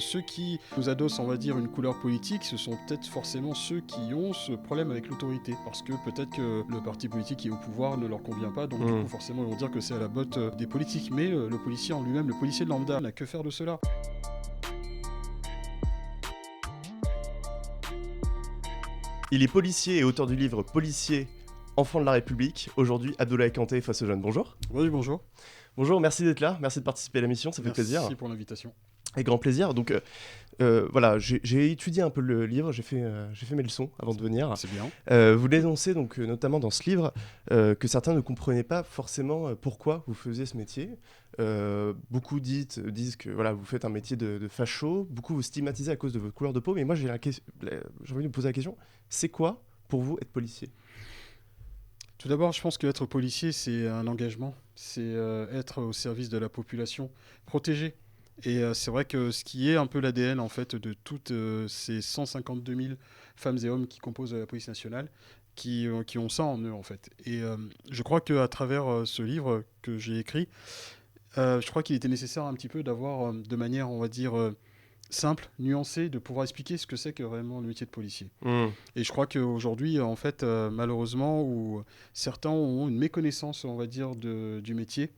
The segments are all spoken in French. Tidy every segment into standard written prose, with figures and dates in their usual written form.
Ceux qui nous adossent, on va dire, une couleur politique, ce sont peut-être forcément ceux qui ont ce problème avec l'autorité. Parce que peut-être que le parti politique qui est au pouvoir ne leur convient pas, donc du coup forcément ils vont dire que c'est à la botte des politiques. Mais le policier en lui-même, le policier de lambda, n'a que faire de cela. Il est policier et auteur du livre Policier, enfant de la République. Aujourd'hui, Abdoulaye Kanté face aux jeunes. Bonjour. Oui, bonjour. Bonjour, merci d'être là, merci de participer à la mission, ça fait plaisir. Merci pour l'invitation. Avec grand plaisir. Donc voilà, j'ai étudié un peu le livre, j'ai fait mes leçons avant de venir. C'est bien. Vous dénoncez donc notamment dans ce livre que certains ne comprenaient pas forcément pourquoi vous faisiez ce métier. Beaucoup disent que voilà, vous faites un métier de facho, beaucoup vous stigmatisez à cause de votre couleur de peau, mais moi j'ai envie de vous poser la question, c'est quoi pour vous être policier ? Tout d'abord, je pense qu'être policier, c'est un engagement. C'est être au service de la population, protéger. Et c'est vrai que ce qui est un peu l'ADN en fait de toutes ces 152 000 femmes et hommes qui composent la police nationale, qui ont ça en eux en fait. Et je crois qu'à travers ce livre que j'ai écrit, je crois qu'il était nécessaire un petit peu d'avoir de manière, on va dire, simple, nuancée, de pouvoir expliquer ce que c'est que vraiment le métier de policier. Et je crois qu'aujourd'hui, en fait, malheureusement, où certains ont une méconnaissance, on va dire, du métier,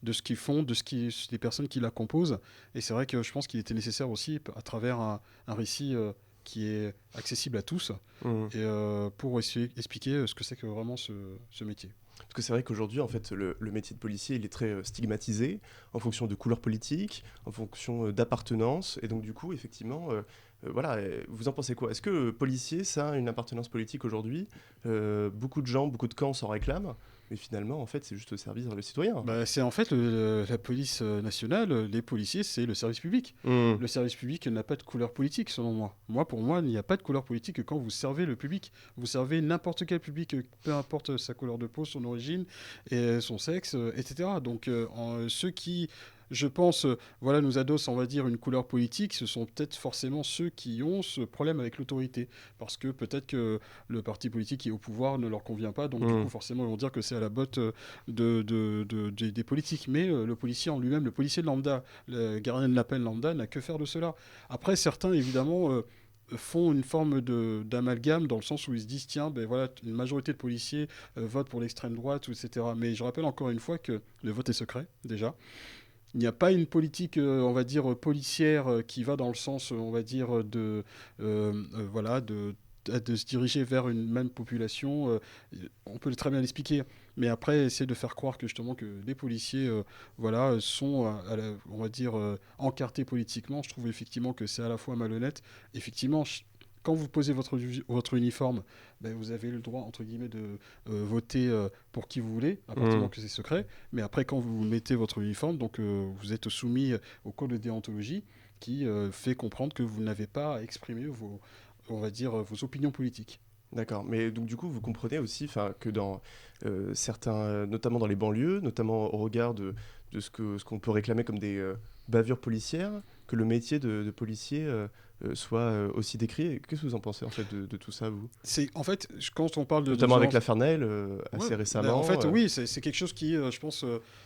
de ce qu'ils font, des personnes qui la composent. Et c'est vrai que je pense qu'il était nécessaire aussi, à travers un récit qui est accessible à tous, et pour expliquer ce que c'est que vraiment ce métier. Parce que c'est vrai qu'aujourd'hui, en fait, le métier de policier, il est très stigmatisé en fonction de couleur politique, en fonction d'appartenance. Et donc, du coup, effectivement, voilà, vous en pensez quoi ? Est-ce que policier, ça a une appartenance politique aujourd'hui ? Beaucoup de gens, beaucoup de camps s'en réclament. Mais finalement, en fait, c'est juste au service des citoyens. Bah, c'est en fait la police nationale, les policiers, c'est le service public. Le service public n'a pas de couleur politique, selon moi. Pour moi, il n'y a pas de couleur politique quand vous servez le public. Vous servez n'importe quel public, peu importe sa couleur de peau, son origine, et son sexe, etc. Donc, ceux qui, je pense, voilà, nous adossent, on va dire, une couleur politique, ce sont peut-être forcément ceux qui ont ce problème avec l'autorité. Parce que peut-être que le parti politique qui est au pouvoir ne leur convient pas, donc du coup, forcément, ils vont dire que c'est à la botte des politiques. Mais le policier en lui-même, le policier de lambda, le gardien de la paix lambda, n'a que faire de cela. Après, certains, évidemment, font une forme d'amalgame dans le sens où ils se disent tiens, ben voilà, une majorité de policiers votent pour l'extrême droite, etc. Mais je rappelle encore une fois que le vote est secret, déjà. Il n'y a pas une politique, on va dire, policière qui va dans le sens, on va dire, voilà, de se diriger vers une même population. On peut très bien l'expliquer. Mais après, essayer de faire croire que justement que les policiers voilà, sont, on va dire, encartés politiquement, je trouve effectivement que c'est à la fois malhonnête. Effectivement, quand vous posez votre uniforme, ben, vous avez le droit, entre guillemets, de voter pour qui vous voulez, à partir du moment que c'est secret. Mais après, quand vous mettez votre uniforme, donc vous êtes soumis au code de déontologie qui fait comprendre que vous n'avez pas à exprimer on va dire, vos opinions politiques. D'accord, mais donc du coup, vous comprenez aussi que dans certains, notamment dans les banlieues, notamment au regard de ce qu'on peut réclamer comme des bavures policières, que le métier de policier soit aussi décrié. Qu'est-ce que vous en pensez en fait de tout ça, vous ? En fait, quand on parle de notamment avec violence... la Fernel, assez récemment. En fait, oui, c'est quelque chose qui, je pense,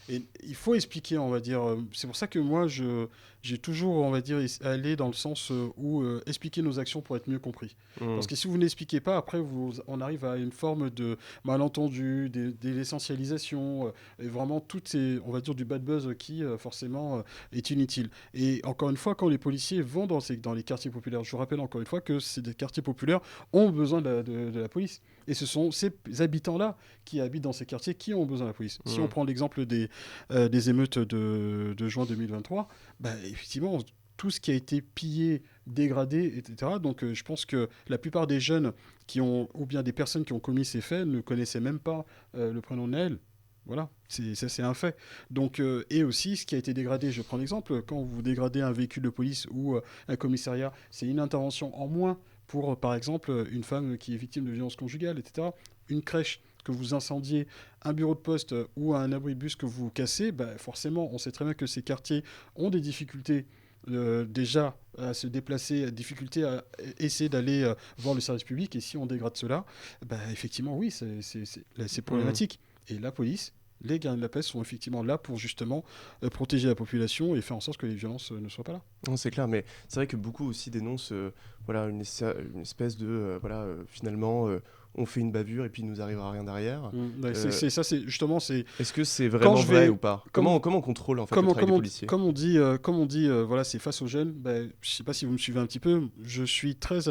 il faut expliquer, on va dire. C'est pour ça que moi, j'ai toujours, on va dire, allé dans le sens où expliquer nos actions pour être mieux compris. Parce que si vous n'expliquez pas, après, on arrive à une forme de malentendu, l'essentialisation, et vraiment toutes ces, on va dire, du bad buzz qui, forcément, est inutile. Et encore une fois, quand les policiers vont dans les quartiers populaires, je vous rappelle encore une fois que ces quartiers populaires ont besoin de la police. Et ce sont ces habitants-là qui habitent dans ces quartiers qui ont besoin de la police. Si on prend l'exemple des émeutes de juin 2023, bah, effectivement, tout ce qui a été pillé, dégradé, etc. Donc je pense que la plupart des jeunes ou bien des personnes qui ont commis ces faits ne connaissaient même pas le prénom de Naël. Voilà, c'est un fait. Donc, et aussi, ce qui a été dégradé, je prends l'exemple, quand vous dégradez un véhicule de police ou un commissariat, c'est une intervention en moins pour, par exemple, une femme qui est victime de violences conjugales, etc. Une crèche que vous incendiez, un bureau de poste ou un abribus que vous cassez, bah, forcément, on sait très bien que ces quartiers ont des difficultés déjà à se déplacer, difficulté à essayer d'aller voir le service public. Et si on dégrade cela, bah, effectivement, oui, c'est problématique. Et la police Les gardiens de la paix sont effectivement là pour justement protéger la population et faire en sorte que les violences ne soient pas là. Non, c'est clair, mais c'est vrai que beaucoup aussi dénoncent voilà, une espèce de... finalement, on fait une bavure et puis il nous arrivera rien derrière. Ça, c'est justement... Est-ce que c'est vraiment vrai ou pas? Comment on contrôle en fait, le travail des policiers? Comme on dit, voilà, c'est face aux jeunes. Ben, je ne sais pas si vous me suivez un petit peu. Je suis très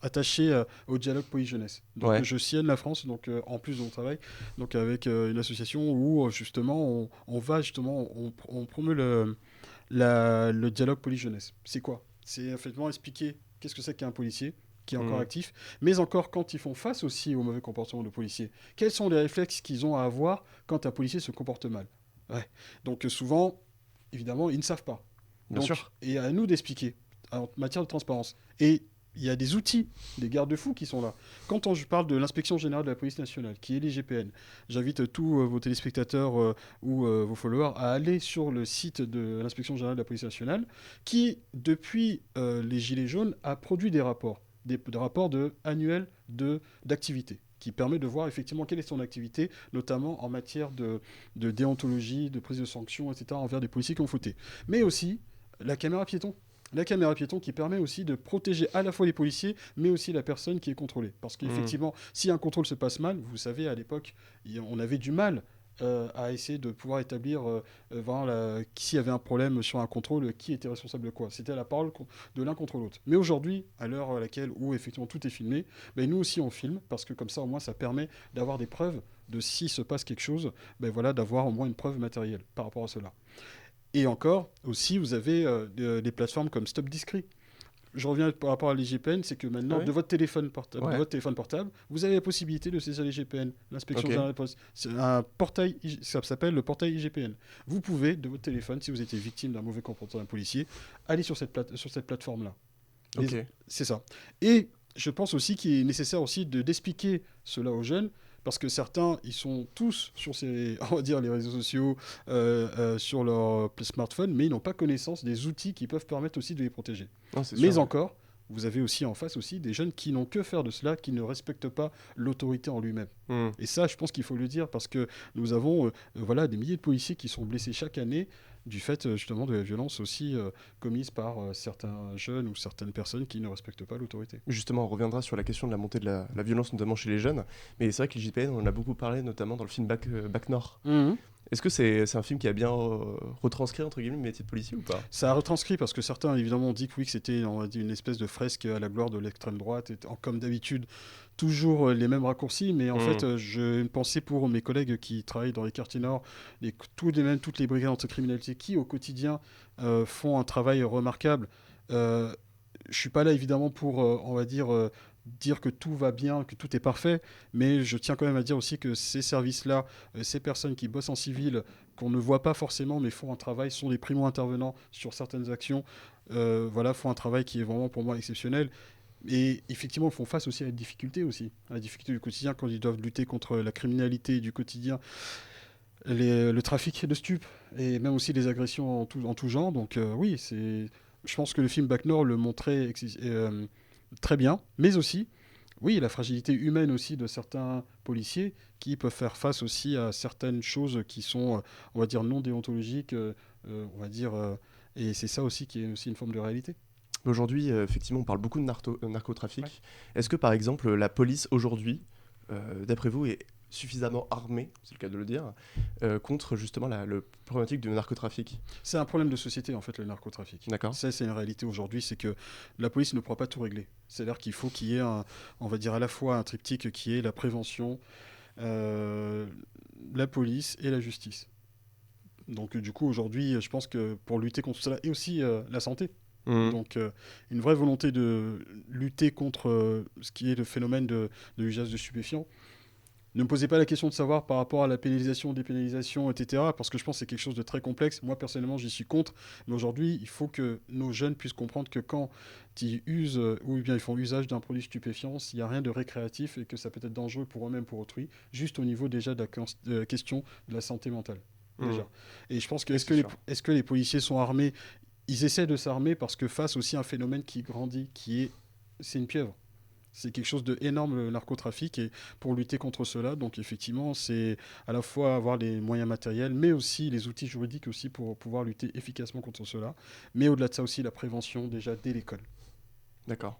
attaché au dialogue police-jeunesse. Donc, Ouais. je sillonne la France, donc en plus de mon travail, donc avec une association où justement on va justement on promeut le dialogue police-jeunesse. C'est quoi? C'est effectivement expliquer qu'est-ce que c'est qu'un policier qui est encore actif, mais encore quand ils font face aussi au mauvais comportement de policiers. Quels sont les réflexes qu'ils ont à avoir quand un policier se comporte mal? Ouais. Donc souvent, évidemment, ils ne savent pas. Bien sûr. Et à nous d'expliquer en matière de transparence. Et il y a des outils, des garde-fous qui sont là. Quand je parle de l'inspection générale de la police nationale, qui est l'IGPN, j'invite tous vos téléspectateurs ou vos followers à aller sur le site de l'inspection générale de la police nationale, qui, depuis les Gilets jaunes, a produit des rapports, des rapports annuels d'activité, qui permet de voir effectivement quelle est son activité, notamment en matière de déontologie, de prise de sanctions, etc., envers des policiers qui ont fauté. Mais aussi la caméra piéton. La caméra piéton qui permet aussi de protéger à la fois les policiers, mais aussi la personne qui est contrôlée. Parce qu'effectivement, si un contrôle se passe mal, vous savez, à l'époque, on avait du mal à essayer de pouvoir établir s'il y avait un problème sur un contrôle, qui était responsable de quoi. C'était la parole de l'un contre l'autre. Mais aujourd'hui, à l'heure à laquelle où effectivement tout est filmé, ben nous aussi on filme, parce que comme ça au moins ça permet d'avoir des preuves de s'il se passe quelque chose, ben voilà, d'avoir au moins une preuve matérielle par rapport à cela. Et encore, aussi, vous avez des plateformes comme Stop Discret. Je reviens par rapport à l'IGPN, c'est que maintenant, de votre téléphone portable, vous avez la possibilité de saisir l'IGPN, l'inspection générale de la police. C'est un portail, ça s'appelle le portail IGPN. Vous pouvez, de votre téléphone, si vous étiez victime d'un mauvais comportement d'un policier, aller sur cette plateforme-là. C'est ça. Et je pense aussi qu'il est nécessaire aussi d'expliquer cela aux jeunes, parce que certains, ils sont tous sur on va dire, les réseaux sociaux, sur leur smartphone, mais ils n'ont pas connaissance des outils qui peuvent permettre aussi de les protéger. Mais encore, vous avez aussi en face aussi des jeunes qui n'ont que faire de cela, qui ne respectent pas l'autorité en lui-même. Et ça, je pense qu'il faut le dire, parce que nous avons voilà, des milliers de policiers qui sont blessés chaque année du fait justement de la violence aussi commise par certains jeunes ou certaines personnes qui ne respectent pas l'autorité. Justement, on reviendra sur la question de la montée de la violence, notamment chez les jeunes. Mais c'est vrai que l'IGPN, on en a beaucoup parlé, notamment dans le film Bac Nord. Est-ce que c'est un film qui a bien retranscrit, entre guillemets, le métier de policier ou pas? Ça a retranscrit, parce que certains, évidemment, ont dit que oui, que c'était une espèce de fresque à la gloire de l'extrême droite, et comme d'habitude, toujours les mêmes raccourcis, mais en fait, j'ai une pensée pour mes collègues qui travaillent dans les quartiers nord, toutes les brigades anticriminalité qui, au quotidien, font un travail remarquable. Je suis pas là, évidemment, pour, on va dire que tout va bien, que tout est parfait, mais je tiens quand même à dire aussi que ces services-là, ces personnes qui bossent en civil, qu'on ne voit pas forcément, mais font un travail, sont des primo-intervenants sur certaines actions, font un travail qui est vraiment pour moi exceptionnel. Et effectivement, ils font face aussi à la difficulté du quotidien, quand ils doivent lutter contre la criminalité du quotidien, le trafic de stupes, et même aussi les agressions en tout genre. Donc oui, je pense que le film Bac Nord le montrait très bien, mais aussi, oui, la fragilité humaine aussi de certains policiers qui peuvent faire face aussi à certaines choses qui sont, on va dire, non déontologiques, on va dire, et c'est ça aussi qui est aussi une forme de réalité. Aujourd'hui, effectivement, on parle beaucoup de narcotrafic. Ouais. Est-ce que, par exemple, la police, aujourd'hui, d'après vous, est suffisamment armée, c'est le cas de le dire, contre justement la problématique du narcotrafic? C'est un problème de société, en fait, le narcotrafic. D'accord. Ça, c'est une réalité aujourd'hui, c'est que la police ne pourra pas tout régler. C'est-à-dire qu'il faut qu'il y ait, on va dire, à la fois un triptyque qui est la prévention, la police et la justice. Donc, du coup, aujourd'hui, je pense que pour lutter contre cela, et aussi la santé. Donc, une vraie volonté de lutter contre ce qui est le phénomène de l'usage de stupéfiants. Ne me posez pas la question de savoir par rapport à la pénalisation, dépénalisation, etc., parce que je pense que c'est quelque chose de très complexe. Moi, personnellement, j'y suis contre. Mais aujourd'hui, il faut que nos jeunes puissent comprendre que quand ils usent ou bien ils font usage d'un produit stupéfiant, il n'y a rien de récréatif et que ça peut être dangereux pour eux-mêmes, pour autrui, juste au niveau déjà de la question de la santé mentale. Déjà. Et je pense que est-ce que les policiers sont armés? Ils essaient de s'armer parce que face aussi à un phénomène qui grandit, c'est une pieuvre. C'est quelque chose d'énorme, le narcotrafic, et pour lutter contre cela, donc effectivement, c'est à la fois avoir les moyens matériels, mais aussi les outils juridiques aussi pour pouvoir lutter efficacement contre cela. Mais au-delà de ça aussi, la prévention déjà dès l'école. D'accord.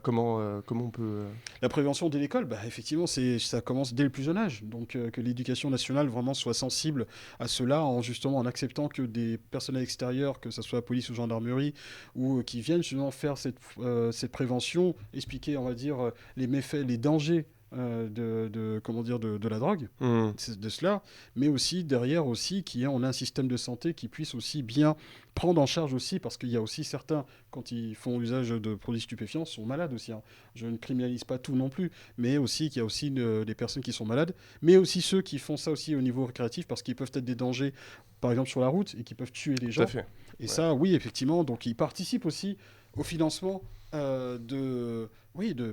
Comment on peut... La prévention dès l'école, effectivement, ça commence dès le plus jeune âge. Donc que l'éducation nationale vraiment soit sensible à cela, justement en acceptant que des personnels extérieurs, que ce soit la police ou gendarmerie, ou qui viennent justement faire cette prévention, expliquer, on va dire, les méfaits, les dangers de la drogue, de cela, mais aussi derrière aussi on a un système de santé qui puisse aussi bien prendre en charge aussi, parce qu'il y a aussi certains, quand ils font usage de produits stupéfiants, sont malades aussi. Je ne criminalise pas tout non plus, mais aussi qu'il y a aussi des personnes qui sont malades, mais aussi ceux qui font ça aussi au niveau récréatif, parce qu'ils peuvent être des dangers, par exemple sur la route, et qui peuvent tuer les gens. Tout à fait. Et ça, oui, effectivement, donc ils participent aussi au financement de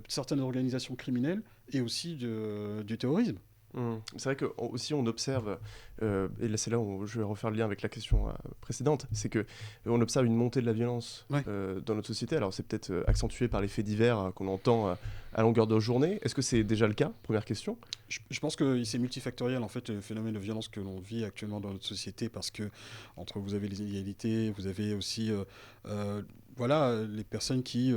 certaines organisations criminelles et aussi du terrorisme. C'est vrai que aussi on observe, et là c'est là où je vais refaire le lien avec la question précédente, c'est que on observe une montée de la violence dans notre société. Alors c'est peut-être accentué par les faits divers qu'on entend à longueur de journée. Est-ce que c'est déjà le cas? Première question. Je pense que c'est multifactoriel en fait, le phénomène de violence que l'on vit actuellement dans notre société, parce que vous avez les inégalités, vous avez aussi les personnes qui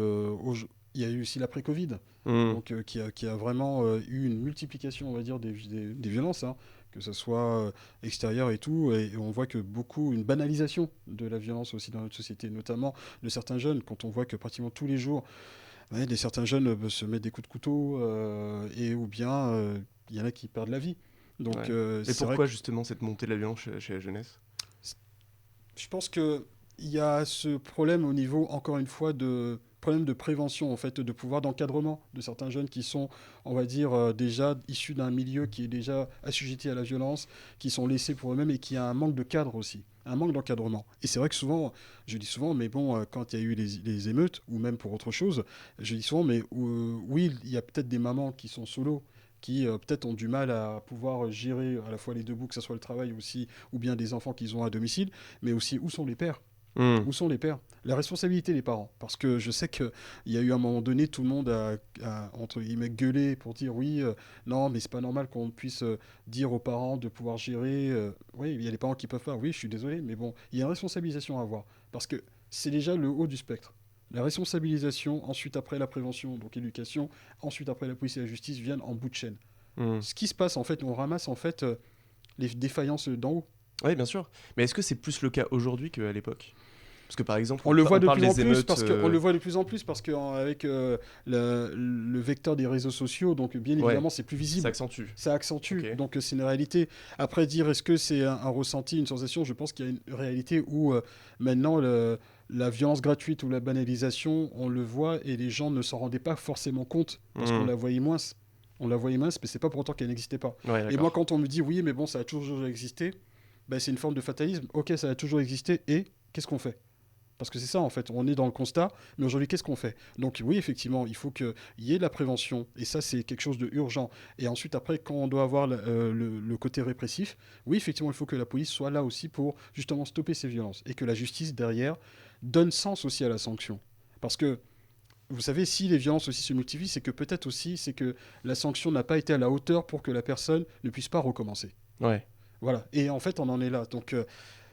il y a eu aussi l'après-Covid, donc qui a vraiment eu une multiplication, on va dire, des violences, que ce soit extérieure et tout, et on voit que une banalisation de la violence aussi dans notre société, notamment de certains jeunes, quand on voit que pratiquement tous les jours, certains jeunes se mettent des coups de couteau, et ou bien il y en a qui perdent la vie. Donc, et pourquoi justement cette montée de la violence chez la jeunesse? Je pense qu'il y a ce problème au niveau, encore une fois, problème de prévention, en fait, de pouvoir d'encadrement de certains jeunes qui sont, on va dire, déjà issus d'un milieu qui est déjà assujetti à la violence, qui sont laissés pour eux-mêmes, et qui a un manque de cadre aussi, un manque d'encadrement. Et c'est vrai que souvent, je dis souvent, mais bon, quand il y a eu les émeutes, ou même pour autre chose, je dis souvent, mais oui, il y a peut-être des mamans qui sont solo, qui peut-être ont du mal à pouvoir gérer à la fois les deux bouts, que ce soit le travail aussi, ou bien des enfants qu'ils ont à domicile, mais aussi où sont les pères. Où sont les pères? La responsabilité des parents. Parce que je sais qu'il y a eu un moment donné, tout le monde a entre guillemets, gueulé pour dire oui, non, mais c'est pas normal qu'on puisse dire aux parents de pouvoir gérer. Oui, il y a les parents qui peuvent pas. Oui, je suis désolé, mais bon, il y a une responsabilisation à avoir. Parce que c'est déjà le haut du spectre. La responsabilisation, ensuite après la prévention, donc éducation, ensuite après la police et la justice viennent en bout de chaîne. Ce qui se passe, en fait, on ramasse en fait les défaillances d'en haut. Oui, bien sûr. Mais est-ce que c'est plus le cas aujourd'hui qu'à l'époque? Parce que par exemple, on le voit de plus en plus parce qu'avec le vecteur des réseaux sociaux, donc bien évidemment c'est plus visible. Ça accentue. Okay. Donc c'est une réalité. Après dire est-ce que c'est un ressenti, une sensation, je pense qu'il y a une réalité où maintenant la violence gratuite ou la banalisation, on le voit et les gens ne s'en rendaient pas forcément compte parce qu'on la voyait moins. On la voyait moins, mais c'est pas pour autant qu'elle n'existait pas. Ouais, et moi quand on me dit oui mais bon ça a toujours existé, c'est une forme de fatalisme. Ok, ça a toujours existé et qu'est-ce qu'on fait? Parce que c'est ça, en fait, on est dans le constat, mais aujourd'hui, qu'est-ce qu'on fait? Donc oui, effectivement, il faut qu'il y ait de la prévention, et ça, c'est quelque chose d'urgent. Et ensuite, après, quand on doit avoir le côté répressif, oui, effectivement, il faut que la police soit là aussi pour justement stopper ces violences, et que la justice, derrière, donne sens aussi à la sanction. Parce que, vous savez, si les violences aussi se multiplient, c'est que peut-être aussi, c'est que la sanction n'a pas été à la hauteur pour que la personne ne puisse pas recommencer. Ouais. Voilà, et en fait, on en est là. Donc,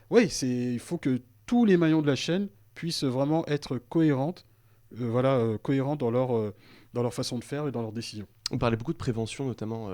oui, il faut que tous les maillons de la chaîne puissent vraiment être cohérentes dans leur façon de faire et dans leurs décisions. On parlait beaucoup de prévention, notamment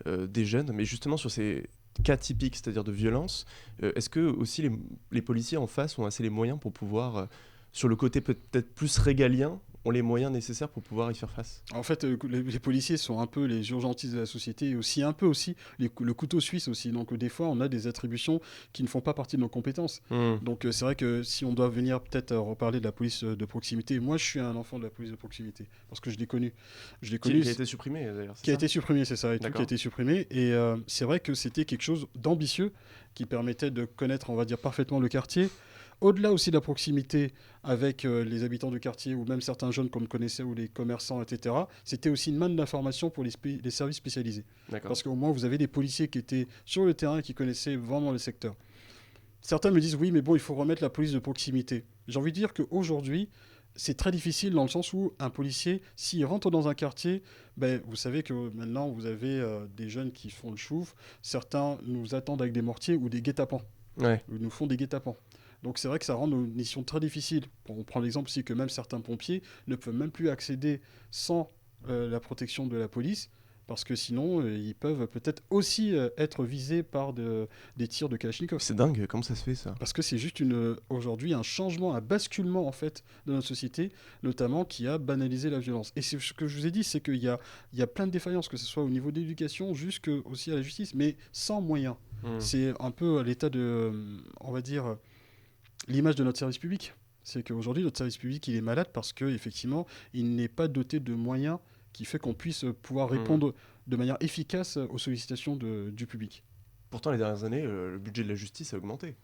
des jeunes, mais justement sur ces cas typiques, c'est-à-dire de violence, est-ce que aussi les policiers en face ont assez les moyens pour pouvoir, sur le côté peut-être plus régalien, ont les moyens nécessaires pour pouvoir y faire face? En fait, les policiers sont un peu les urgentistes de la société et aussi un peu aussi le couteau suisse aussi. Donc des fois, on a des attributions qui ne font pas partie de nos compétences. Donc c'est vrai que si on doit venir peut-être reparler de la police de proximité, moi je suis un enfant de la police de proximité parce que je l'ai connu. Qui a été supprimé d'ailleurs. Qui a été supprimé, c'est ça, et tout qui a été supprimé. Et c'est vrai que c'était quelque chose d'ambitieux qui permettait de connaître, on va dire, parfaitement le quartier. Au-delà aussi de la proximité avec les habitants du quartier ou même certains jeunes qu'on connaissait ou les commerçants, etc., c'était aussi une manne d'informations pour les services spécialisés. Parce qu'au moins, vous avez des policiers qui étaient sur le terrain et qui connaissaient vraiment le secteur. Certains me disent, oui, mais bon, il faut remettre la police de proximité. J'ai envie de dire qu'aujourd'hui, c'est très difficile dans le sens où un policier, s'il rentre dans un quartier, ben, vous savez que maintenant vous avez des jeunes qui font le chouf, certains nous attendent avec des mortiers ou des guet-apens, Ouais. ils nous font des guet-apens. Donc c'est vrai que ça rend nos missions très difficiles. On prend l'exemple aussi que même certains pompiers ne peuvent même plus accéder sans la protection de la police, parce que sinon ils peuvent peut-être aussi être visés par des tirs de Kalachnikov. C'est dingue, comment ça se fait ça? Parce que c'est juste aujourd'hui un changement, un basculement en fait de notre société, notamment qui a banalisé la violence. Et ce que je vous ai dit, c'est qu'il y a plein de défaillances, que ce soit au niveau de l'éducation, jusque aussi à la justice, mais sans moyens. C'est un peu à l'état de, on va dire, l'image de notre service public. C'est qu'aujourd'hui, notre service public, il est malade parce qu'effectivement, il n'est pas doté de moyens qui fait qu'on puisse pouvoir répondre de manière efficace aux sollicitations du public. Pourtant, les dernières années, le budget de la justice a augmenté.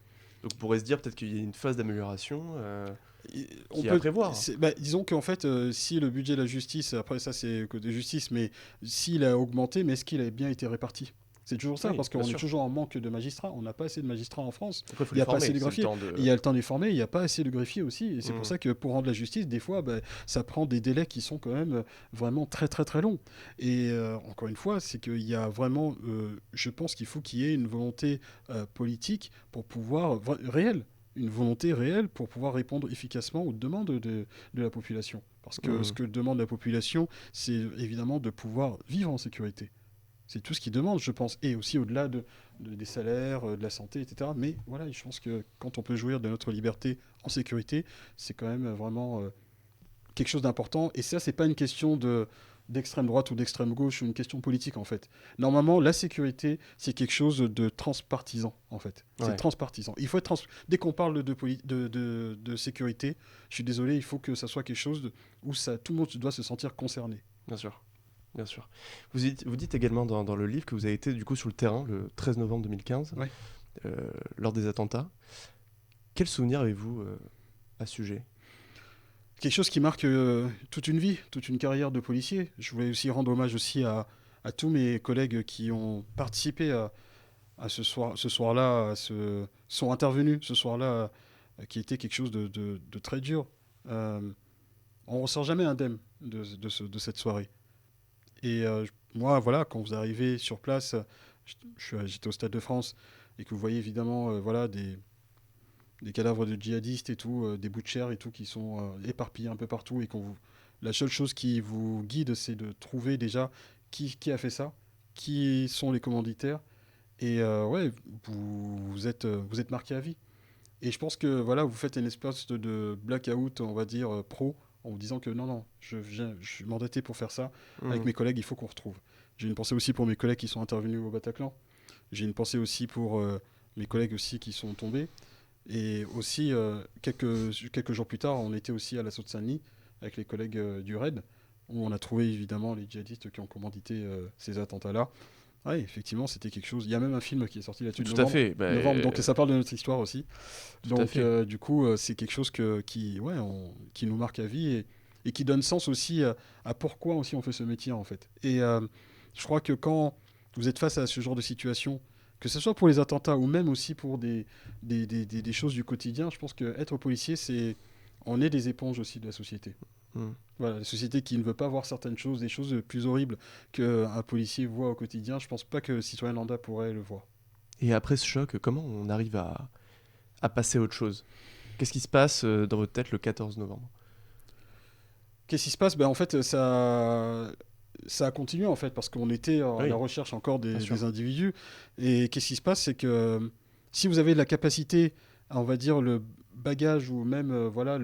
Donc on pourrait se dire peut-être qu'il y a une phase d'amélioration On qui est peut à prévoir. disons qu'en fait, si le budget de la justice, après ça c'est côté justice, mais s'il a augmenté, mais est-ce qu'il a bien été réparti? C'est toujours ça, Oui, parce bien qu'on est sûr. toujours en manque de magistrats. On n'a pas assez de magistrats en France. Après, il faut Il n'y les a pas former. assez de C'est le greffiers. temps de... Il y a le temps de les former, il n'y a pas assez de greffiers aussi. Et c'est pour Mm. ça que pour rendre la justice, des fois, ça prend des délais qui sont quand même vraiment très très très longs. Et encore une fois, c'est qu'il y a vraiment, je pense qu'il faut qu'il y ait une volonté politique pour pouvoir, réelle, une volonté réelle pour pouvoir répondre efficacement aux demandes de la population. Parce que ce que demande la population, c'est évidemment de pouvoir vivre en sécurité. C'est tout ce qu'ils demandent, je pense, et aussi au-delà des salaires, de la santé, etc. Mais voilà, je pense que quand on peut jouir de notre liberté en sécurité, c'est quand même vraiment quelque chose d'important. Et ça, c'est pas une question d'extrême droite ou d'extrême gauche, ou une question politique en fait. Normalement, la sécurité, c'est quelque chose de transpartisan en fait. C'est transpartisan. Il faut être dès qu'on parle de sécurité, je suis désolé, il faut que ça soit quelque chose où tout le monde doit se sentir concerné. Bien sûr. Bien sûr. Vous dites également dans le livre que vous avez été du coup sur le terrain le 13 novembre 2015, Ouais. lors des attentats. Quel souvenir avez-vous à ce sujet? Quelque chose qui marque toute une vie, toute une carrière de policier. Je voulais aussi rendre hommage aussi à tous mes collègues qui ont participé à ce soir-là, sont intervenus ce soir-là, qui était quelque chose de très dur. On ressort jamais indemne de cette soirée. Et moi, voilà, quand vous arrivez sur place, j'étais au Stade de France, et que vous voyez évidemment voilà, des cadavres de djihadistes et tout, des bouts de chair et tout qui sont éparpillés un peu partout, et la seule chose qui vous guide, c'est de trouver déjà qui a fait ça, qui sont les commanditaires, et ouais, vous êtes marqué à vie. Et je pense que voilà, vous faites une espèce de blackout, on va dire, pro, en vous disant que non, je suis mandaté pour faire ça. Avec mes collègues, il faut qu'on retrouve. J'ai une pensée aussi pour mes collègues qui sont intervenus au Bataclan. J'ai une pensée aussi pour mes collègues aussi qui sont tombés. Et aussi, quelques jours plus tard, on était aussi à l'assaut de Saint-Denis avec les collègues du RAID, où on a trouvé évidemment les djihadistes qui ont commandité ces attentats-là. Oui, effectivement, c'était quelque chose. Il y a même un film qui est sorti là-dessus. Tout à fait. Novembre, donc ça parle de notre histoire aussi. Tout à Donc, fait. du coup, c'est quelque chose qui nous marque à vie, et qui donne sens aussi à pourquoi aussi on fait ce métier, en fait. Et je crois que quand vous êtes face à ce genre de situation, que ce soit pour les attentats ou même aussi pour des choses du quotidien, je pense qu'être policier, on est des éponges aussi de la société. Voilà, la société qui ne veut pas voir certaines choses, des choses plus horribles qu'un policier voit au quotidien, je pense pas que le citoyen lambda pourrait le voir. Et après ce choc, comment on arrive à passer à autre chose? Qu'est-ce qui se passe dans votre tête le 14 novembre? Qu'est-ce qui se passe? En fait, ça a continué, en fait, parce qu'on était à la recherche encore des individus. Et qu'est-ce qui se passe? C'est que si vous avez la capacité, on va dire, le bagage ou même voilà,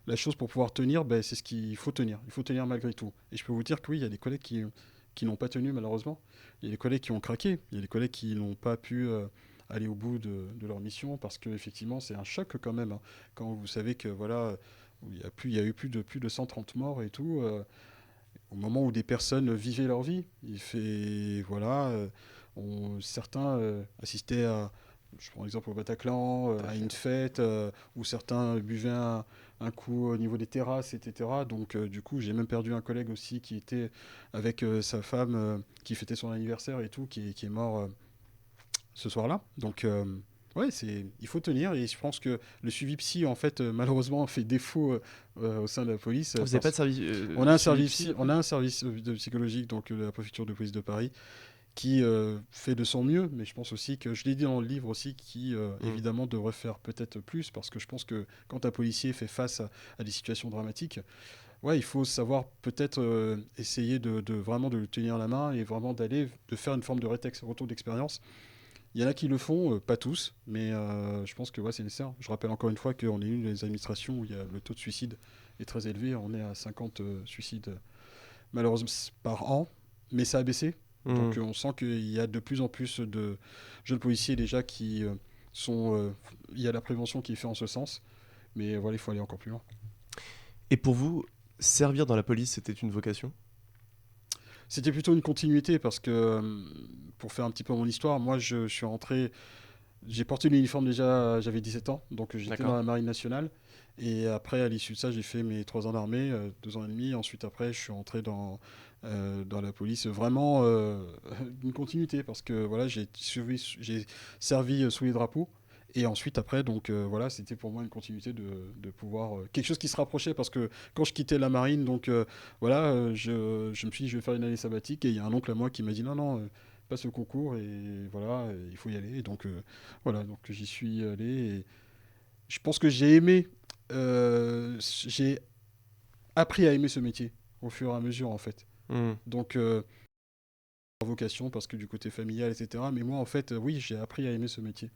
la chose pour pouvoir tenir, c'est ce qu'il faut tenir. Il faut tenir malgré tout. Et je peux vous dire que oui, il y a des collègues qui n'ont pas tenu, malheureusement. Il y a des collègues qui ont craqué. Il y a des collègues qui n'ont pas pu aller au bout de leur mission, parce qu'effectivement, c'est un choc quand même. Hein. Quand vous savez que voilà, il y a eu plus de 130 morts et tout, au moment où des personnes vivaient leur vie. Voilà, certains assistaient à, je prends l'exemple au Bataclan, à une fête, où certains buvaient un coup au niveau des terrasses, etc. Donc du coup, j'ai même perdu un collègue aussi qui était avec sa femme, qui fêtait son anniversaire et tout, qui est mort ce soir-là. Donc Ouais, il faut tenir, et je pense que le suivi psy, en fait, malheureusement, fait défaut au sein de la police. Vous n'avez pas de service On a un suivi service, psy, on a un service de psychologique, donc de la préfecture de police de Paris, qui fait de son mieux, mais je pense aussi que, je l'ai dit dans le livre aussi, qui évidemment devrait faire peut-être plus, parce que je pense que quand un policier fait face à des situations dramatiques, ouais, il faut savoir peut-être essayer de vraiment de lui tenir la main et vraiment de faire une forme de retour d'expérience. Il y en a qui le font, pas tous, mais je pense que ouais, c'est nécessaire. Je rappelle encore une fois qu'on est une des administrations où le taux de suicide est très élevé. On est à 50 suicides malheureusement par an, mais ça a baissé. Donc on sent qu'il y a de plus en plus de jeunes policiers déjà qui sont... il y a la prévention qui est faite en ce sens, mais voilà, il faut aller encore plus loin. Et pour vous, servir dans la police, c'était une vocation ? C'était plutôt une continuité parce que, pour faire un petit peu mon histoire, moi je suis rentré, j'ai porté l'uniforme déjà, j'avais 17 ans, donc j'étais dans la marine nationale. Et après, à l'issue de ça, j'ai fait mes 3 ans d'armée, 2 ans et demi. Ensuite, après, je suis rentré dans la police. Vraiment une continuité parce que voilà, j'ai servi sous les drapeaux. Et ensuite, après, donc voilà, c'était pour moi une continuité de pouvoir. Quelque chose qui se rapprochait parce que quand je quittais la marine, donc voilà, je me suis dit, je vais faire une année sabbatique. Et il y a un oncle à moi qui m'a dit non, non, passe le concours et voilà, il faut y aller. Et donc voilà, donc j'y suis allé. Et je pense que j'ai appris à aimer ce métier au fur et à mesure en fait. Donc vocation parce que du côté familial, etc. Mais moi en fait, oui, j'ai appris à aimer ce métier.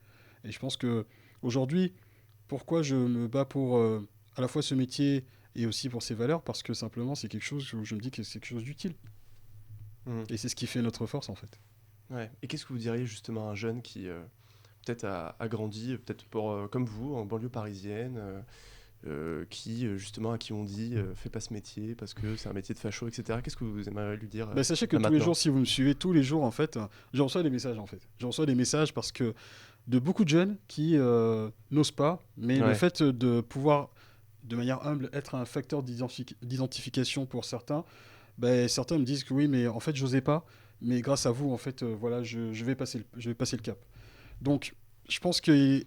Et je pense que aujourd'hui, pourquoi je me bats pour à la fois ce métier et aussi pour ses valeurs, parce que simplement c'est quelque chose où je me dis que c'est quelque chose d'utile. Et c'est ce qui fait notre force en fait. Ouais. Et qu'est-ce que vous diriez justement à un jeune qui peut-être a grandi, peut-être comme vous, en banlieue parisienne, qui justement à qui on dit fais pas ce métier parce que c'est un métier de facho, etc. Qu'est-ce que vous aimeriez lui dire Sachez que tous les jours, si vous me suivez tous les jours en fait, je reçois des messages en fait. Je reçois des messages parce que de beaucoup de jeunes qui n'osent pas, mais le fait de pouvoir de manière humble être un facteur d'identification pour certains, certains me disent que oui, mais en fait j'osais pas, mais grâce à vous en fait voilà, je vais passer le cap. Donc je pense que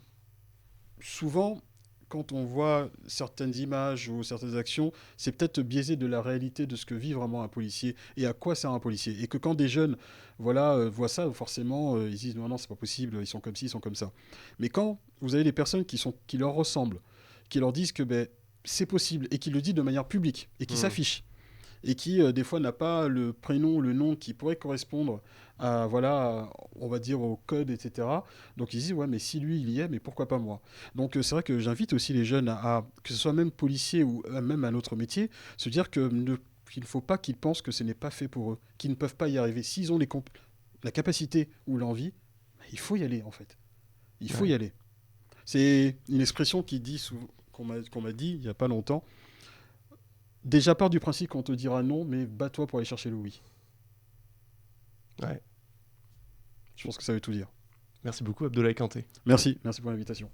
souvent, quand on voit certaines images ou certaines actions, c'est peut-être biaisé de la réalité de ce que vit vraiment un policier et à quoi sert un policier. Et que quand des jeunes voilà, voient ça, forcément, ils disent non, non, c'est pas possible, ils sont comme ci, ils sont comme ça. Mais quand vous avez des personnes qui leur ressemblent, qui leur disent que c'est possible et qui le disent de manière publique et qui s'affichent, et qui des fois n'a pas le prénom, le nom qui pourrait correspondre à, voilà, on va dire au code, etc. Donc ils disent ouais, mais si lui il y est, mais pourquoi pas moi. Donc c'est vrai que j'invite aussi les jeunes que ce soit même policier ou même un autre métier, se dire qu'il ne faut pas qu'ils pensent que ce n'est pas fait pour eux, qu'ils ne peuvent pas y arriver. S'ils ont la capacité ou l'envie, il faut y aller en fait. Il faut y aller. C'est une expression qu'on m'a dit il n'y a pas longtemps. Déjà, part du principe qu'on te dira non, mais bats-toi pour aller chercher le oui. Ouais. Je pense que ça veut tout dire. Merci beaucoup, Abdoulaye Kanté. Merci pour l'invitation.